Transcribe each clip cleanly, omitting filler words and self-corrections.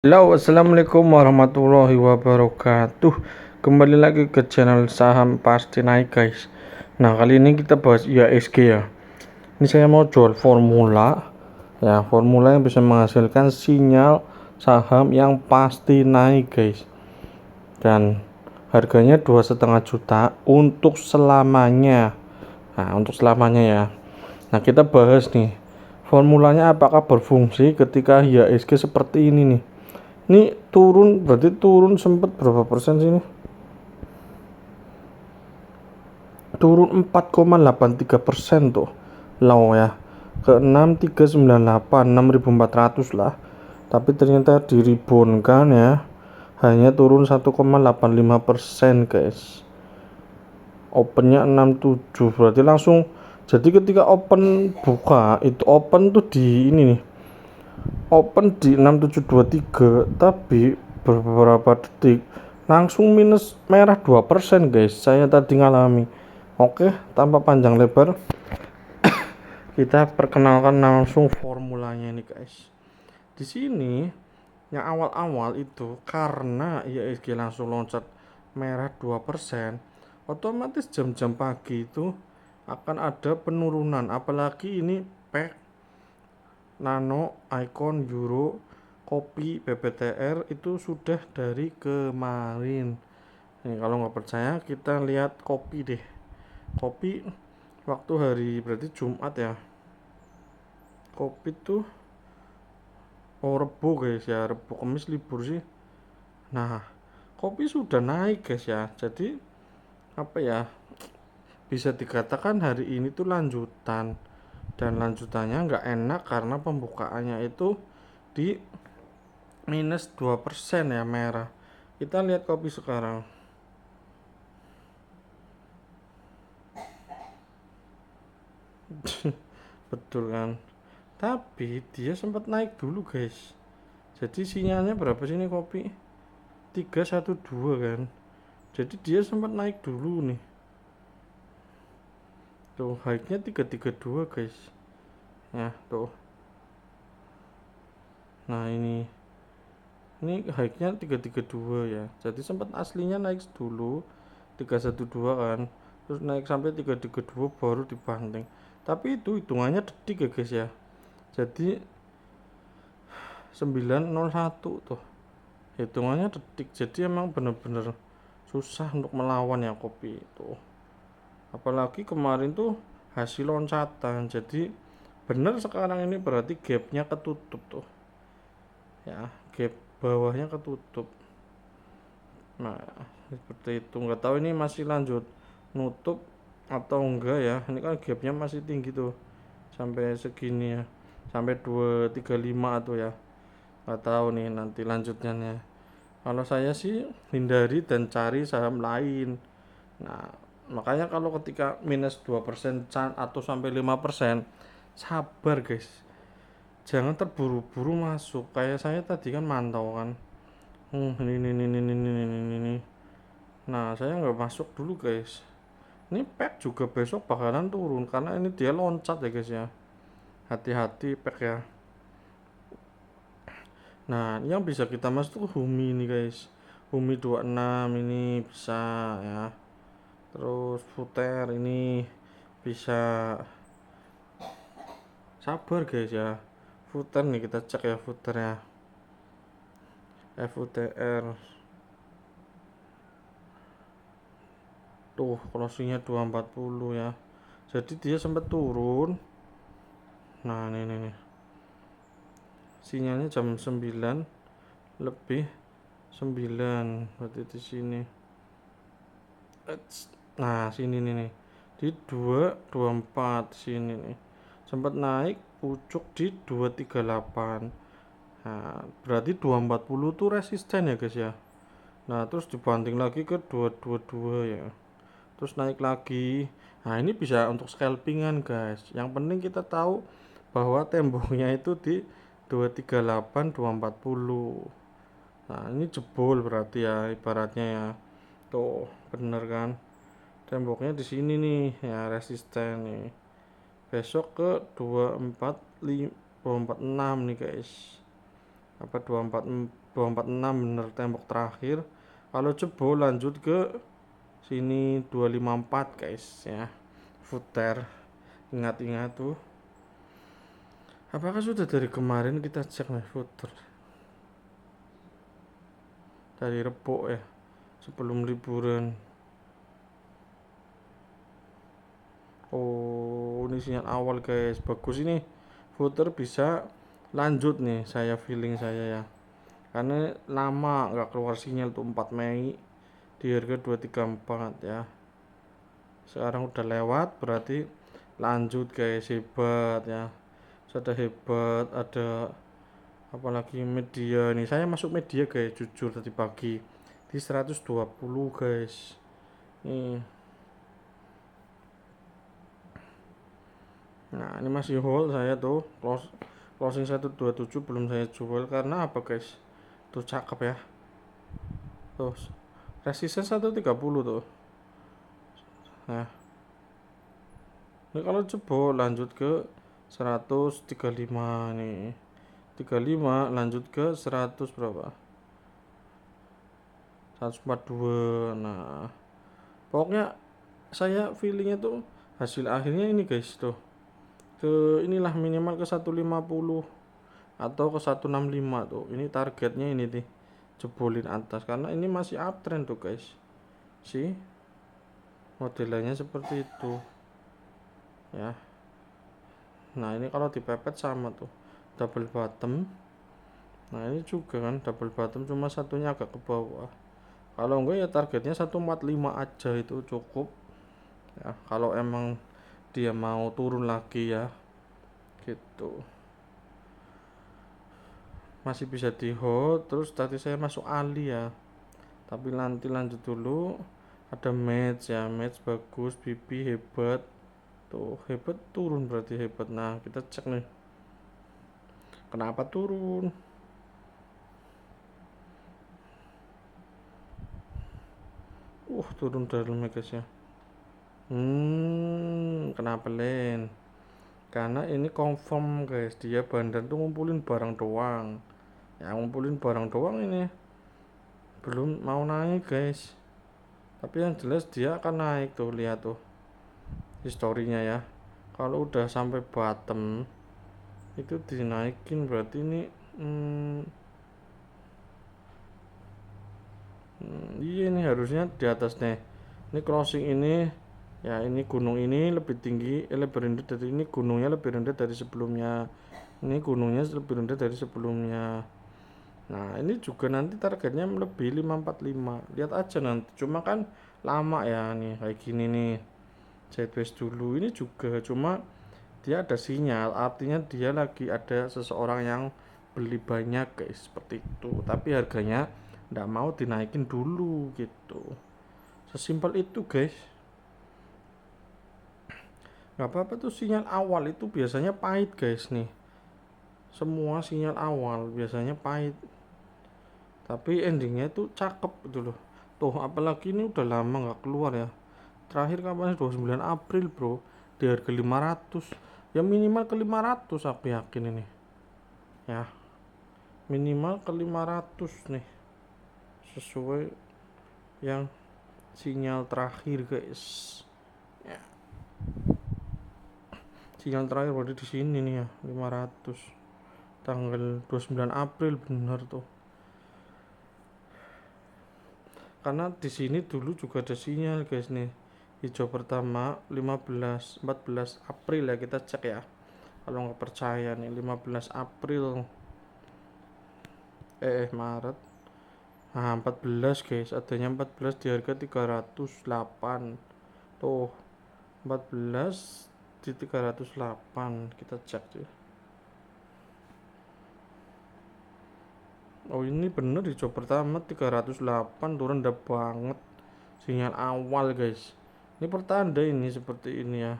Halo, assalamualaikum warahmatullahi wabarakatuh. Kembali lagi ke channel saham pasti naik, guys. Nah, kali ini kita bahas IHSG ya. Ini saya mau jual formula ya, formula yang bisa menghasilkan sinyal saham yang pasti naik, guys. Dan harganya 2,5 juta untuk selamanya. Nah, untuk selamanya ya. Nah, kita bahas nih formulanya apakah berfungsi ketika IHSG seperti ini nih. Ini turun, berarti turun sempat berapa persen sih ini? Turun 4,83% tuh. Low ya. Ke 6398, 6400 lah. Tapi ternyata diribonkan ya. Hanya turun 1,85%, guys. Opennya 67, berarti langsung. Jadi ketika open buka, itu open tuh di ini nih. Open di 6723, tapi beberapa detik langsung minus merah 2%, guys. Saya tadi ngalami. Oke, tanpa panjang lebar kita perkenalkan langsung formulanya nih, guys. Di sini yang awal-awal itu karena IHSG langsung loncat merah 2%, otomatis jam-jam pagi itu akan ada penurunan, apalagi ini pack Nano, Icon, Euro, Kopi, PPTR itu sudah dari kemarin. Nih, kalau nggak percaya kita lihat Kopi deh. Kopi waktu hari berarti Jumat ya. Kopi tuh Rebo, guys ya, Rebo Kamis libur sih. Nah, Kopi sudah naik, guys ya. Jadi apa ya? Bisa dikatakan hari ini tuh lanjutan, dan lanjutannya nggak enak karena pembukaannya itu di minus 2% ya, merah. Kita lihat Kopi sekarang. Betul kan? Tapi dia sempat naik dulu, guys. Jadi sinyalnya berapa sih ini Kopi? 312 kan. Jadi dia sempat naik dulu nih. Tuh, high-nya 332, guys. Ya, tuh. Nah, ini high-nya 332 ya. Jadi sempat aslinya naik dulu 312 kan. Terus naik sampai 332 baru dibanting. Tapi itu hitungannya detik ya, guys ya. Jadi 901 tuh. Hitungannya detik. Jadi emang bener-bener susah untuk melawan ya Kopi itu. Apalagi kemarin tuh hasil loncatan. Jadi bener sekarang ini berarti gapnya ketutup tuh. Ya, gap bawahnya ketutup. Nah, seperti itu. Nggak tahu ini masih lanjut nutup atau enggak ya. Ini kan gapnya masih tinggi tuh. Sampai segini ya. Sampai 235 tuh ya. Nggak tahu nih nanti lanjutnya. Kalau saya sih hindari dan cari saham lain. Nah, makanya kalau ketika minus 2% atau sampai 5%, sabar, guys. Jangan terburu-buru masuk. Kayak saya tadi kan mantau kan. Ini. Nah, saya nggak masuk dulu, guys. Ini pack juga besok bakalan turun karena ini dia loncat ya, guys ya. Hati-hati pack ya. Nah, yang bisa kita masuk tuh Humi ini, guys. Humi 26 ini bisa ya. Terus Futer ini bisa. Sabar, guys ya. Futer nih kita cek ya, Futer ya. FUTR. Tuh, closingnya 240 ya. Jadi dia sempat turun. Nah, ini. Sinyalnya jam 9 lebih 9 berarti di sini. Nah, sini nih. Di 224 sini nih. Sempat naik pucuk di 238. Nah, berarti 240 tuh resisten ya, guys ya. Nah, terus dibanting lagi ke 222 ya. Terus naik lagi. Nah, ini bisa untuk scalpingan, guys. Yang penting kita tahu bahwa temboknya itu di 238 240. Nah, ini jebol berarti ya ibaratnya ya. Tuh, bener kan? Temboknya di sini nih ya, resisten nih. Besok ke 245 246 nih, guys. Apa 244 246 bener tembok terakhir. Kalau jebol lanjut ke sini 254 guys ya. Footer. Ingat-ingat tuh. Apakah sudah dari kemarin kita cek nih footer dari Rebo ya sebelum liburan. Oh, ini sinyal awal guys. Bagus ini. Footer bisa lanjut nih saya feeling saya ya. Karena lama nggak keluar sinyal tuh 4 Mei di harga 234 ya. Sekarang udah lewat berarti lanjut guys, hebat ya. Sudah hebat, ada apalagi media nih. Saya masuk media guys, jujur tadi pagi di 120 guys. Nih. Nah, ini masih hold saya tuh. Closing 127 belum saya jual karena apa guys? Tuh cakep ya. Tuh resisten 130 tuh. Nah, ini kalau jebol lanjut ke 135 nih. 35 lanjut ke 100 berapa? 142. Nah, pokoknya saya feelingnya tuh hasil akhirnya ini guys tuh. Ke inilah minimal ke 150 atau ke 165 tuh. Ini targetnya ini nih. Jebolin atas karena ini masih uptrend tuh guys. Sih, modelnya seperti itu. Ya. Nah, ini kalau dipepet sama tuh. Double bottom. Nah, ini juga kan double bottom cuma satunya agak ke bawah. Kalau enggak ya targetnya 145 aja itu cukup. Ya, kalau emang dia mau turun lagi ya. Gitu. Masih bisa di hold terus tadi saya masuk Ali ya. Tapi nanti lanjut dulu. Ada match ya, match bagus, BP hebat. Tuh, hebat turun berarti hebat. Nah, kita cek nih. Kenapa turun? Turun dalam guys ya. Kenapa Len? Karena ini confirm guys, dia bandar tuh ngumpulin barang doang. Ya ngumpulin barang doang ini. Belum mau naik guys. Tapi yang jelas dia akan naik tuh, lihat tuh historinya ya. Kalau udah sampai bottom itu dinaikin berarti ini iya ini harusnya di atas nih. Ini crossing ini ya, ini gunung ini lebih tinggi, lebih rendah dari ini, gunungnya lebih rendah dari sebelumnya. Ini gunungnya lebih rendah dari sebelumnya. Nah, ini juga nanti targetnya lebih 545. Lihat aja nanti. Cuma kan lama ya nih kayak gini nih. Sideways dulu ini juga cuma dia ada sinyal, artinya dia lagi ada seseorang yang beli banyak guys, seperti itu. Tapi harganya nggak mau dinaikin dulu gitu. Sesimpel itu guys. Nggak apa-apa tuh, sinyal awal itu biasanya pahit guys nih. Semua sinyal awal biasanya pahit. Tapi endingnya itu cakep gitu loh. Tuh apalagi ini udah lama nggak keluar ya. Terakhir kapan? 29 April bro. Di harga 500. Ya minimal ke 500 aku yakin ini. Ya minimal ke 500 nih. Sesuai yang sinyal terakhir guys. Ya. Sinyal terakhir berarti di sini nih ya, 500. Tanggal 29 April bener tuh. Karena di sini dulu juga ada sinyal guys nih. Hijau pertama 14 April ya, kita cek ya. Kalau nggak percaya nih 15 April Maret. Nah 14 guys, adanya 14 di harga 308. Tuh 14 di 308, kita cek tuh. Oh ini bener hijau pertama 308, turun rendah banget. Sinyal awal guys. Ini pertanda ini seperti ini ya.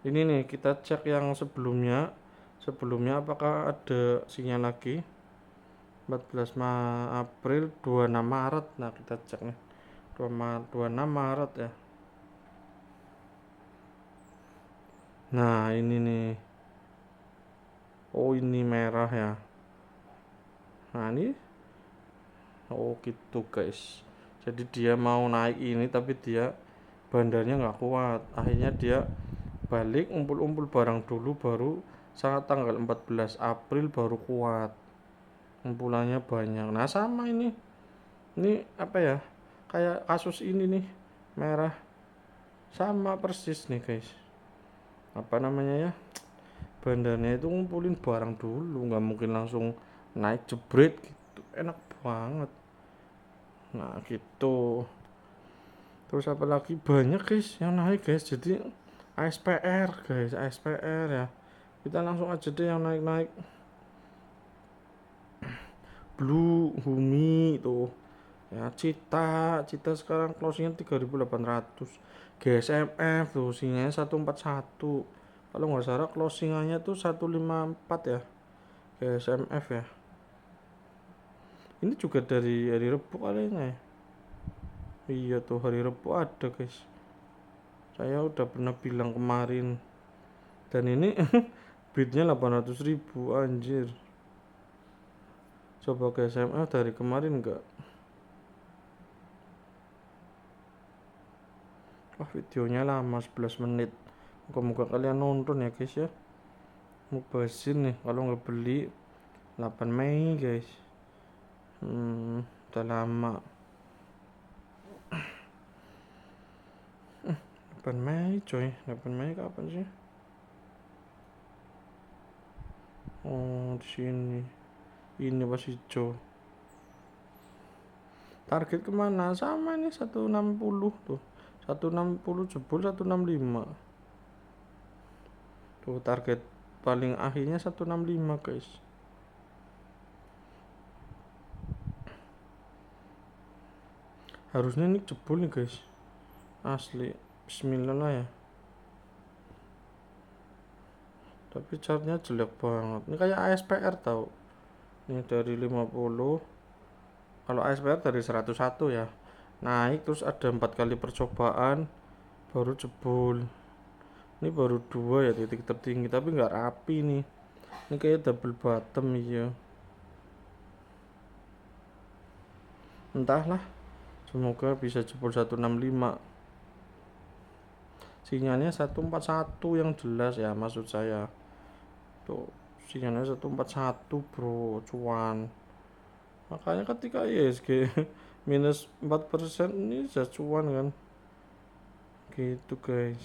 Ini nih kita cek yang sebelumnya. Sebelumnya apakah ada sinyal lagi? 14 April 26 Maret. Nah, kita cek nih. 26 Maret ya. Nah, ini nih. Oh, ini merah ya. Nah, ini Oh gitu guys, jadi dia mau naik ini tapi dia bandarnya nggak kuat, akhirnya dia balik ngumpul-ngumpul barang dulu, baru saat tanggal 14 April baru kuat, kumpulannya banyak. Nah sama ini apa ya, kayak kasus ini nih, merah, sama persis nih guys, apa namanya ya, bandarnya itu ngumpulin barang dulu, nggak mungkin langsung naik jebret gitu, enak banget. Nah gitu, terus apalagi banyak guys yang naik guys, jadi ASPR guys, ASPR ya, kita langsung aja deh yang naik-naik. Blue, Humi tuh ya, Cita sekarang closingnya 3.800. GSMF tuh sinyalnya 141, kalau nggak salah closingannya tuh 154 ya, GSMF ya. Ini juga dari hari Rabu kalinya ya. Iya tuh hari Rabu ada guys, saya udah pernah bilang kemarin. Dan ini bidnya 800.000 anjir. Coba GSMF dari kemarin enggak. Wah videonya lama 11 menit. Moga-moga kalian nonton ya guys ya. Mubazir nih kalau nggak beli 8 Mei guys. Udah lama. 8 Mei coy, 8 Mei kapan sih? Oh di sini. Ini pas hijau. Target kemana? Sama nih 160 tuh. 160 jebol 165. Tuh target paling akhirnya 165 guys. Harusnya ini jebol nih guys. Asli. Bismillah lah ya. Tapi chartnya jelek banget. Ini kayak ASPR tau. Ini dari 50. Kalau ASPR dari 101 ya. Naik terus ada 4 kali percobaan baru jebol. Ini baru 2 ya titik tertinggi, tapi nggak rapi nih. Ini kayak double bottom ya. Entahlah. Semoga bisa jebol 165. Sinyalnya 141 yang jelas ya, maksud saya. Tuh, sinyalnya 141 bro, cuan. Makanya ketika ISG minus 4% ini sudah cuan kan. Gitu guys.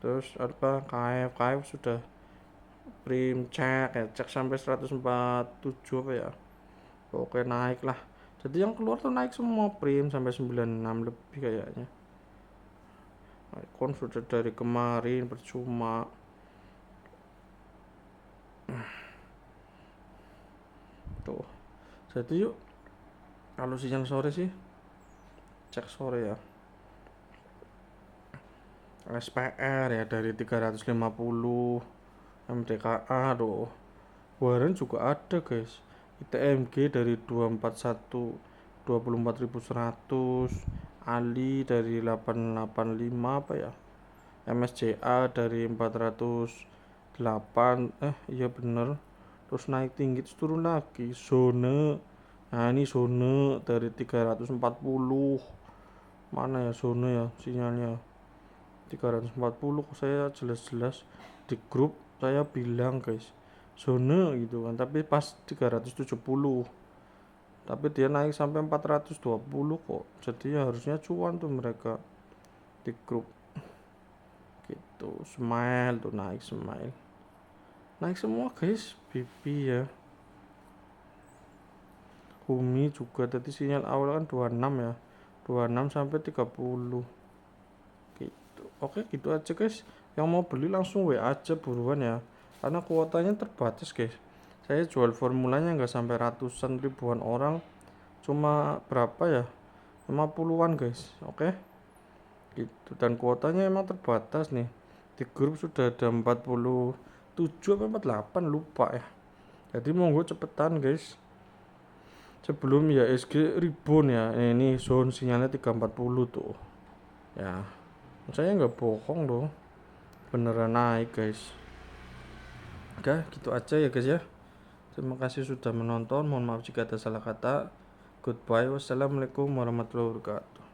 Terus apa, KF sudah prim cek ya, cek sampai 147 apa ya. Oke naik lah. Jadi yang keluar tuh naik semua, prim sampai 96 lebih kayaknya. Icon sudah dari kemarin percuma. Tuh. Jadi yuk, kalau siang sore sih cek sore ya. SPR ya dari 350, MDKA tuh. Warren juga ada guys. ITMG dari 241 24.100, Ali dari 885 apa ya, MSCA dari 408, iya bener, terus naik tinggi terus turun lagi. Zone, nah ini zone dari 340, mana ya zone ya sinyalnya 340. Kok saya jelas-jelas di grup saya bilang guys zone gitu kan, tapi pas 370, tapi dia naik sampai 420 kok, jadi harusnya cuan tuh mereka di grup gitu. Smile tuh naik, Smile naik semua guys, BP ya. Umi juga tadi sinyal awal kan 26 ya, 26 sampai 30 gitu. Oke gitu aja guys, yang mau beli langsung WA aja buruan ya, karena kuotanya terbatas guys. Saya jual formulanya nggak sampai ratusan ribuan orang, cuma berapa ya, 50-an guys. Oke gitu, dan kuotanya emang terbatas nih. Di grup sudah ada 47 atau 48 lupa ya, jadi monggo cepetan guys sebelum ya SG ribon ya. Ini zone sinyalnya 340 tuh ya, saya nggak bohong dong, beneran naik guys. Oke gitu aja ya guys ya, Terima kasih sudah menonton. Mohon maaf jika ada salah kata. Goodbye. Wassalamualaikum warahmatullahi wabarakatuh.